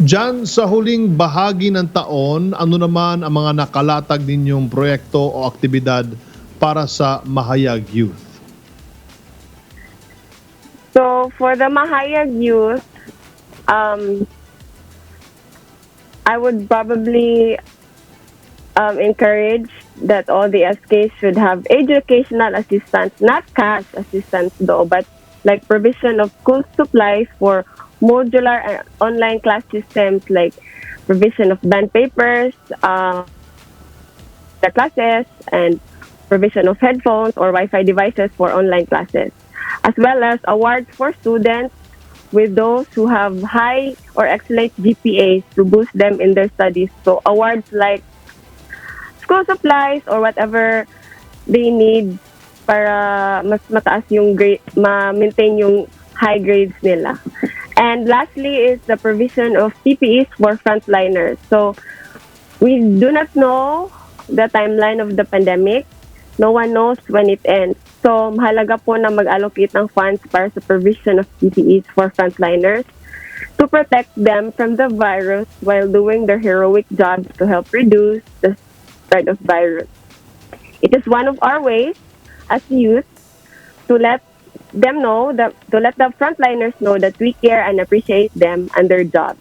Diyan sa huling bahagi ng taon, ano naman ang mga nakalatag ninyong proyekto o aktibidad para sa Mahayag Youth? So for the Mahayag youth, um, I would probably encourage that all the SKs should have educational assistance, not cash assistance though, but like provision of school supplies for modular and online class systems, like provision of band papers, the classes, and provision of headphones or Wi-Fi devices for online classes, as well as awards for students with those who have high or excellent GPAs to boost them in their studies. So awards like school supplies or whatever they need para mas mataas yung grade, ma-maintain yung high grades nila. And lastly is the provision of PPEs for frontliners. So we do not know the timeline of the pandemic. No one knows when it ends. So mahalaga po na mag-allocate ng funds para sa provision of PPEs for frontliners to protect them from the virus while doing their heroic jobs to help reduce the spread of virus. It is one of our ways as youth to let them know that to let the frontliners know that we care and appreciate them and their jobs.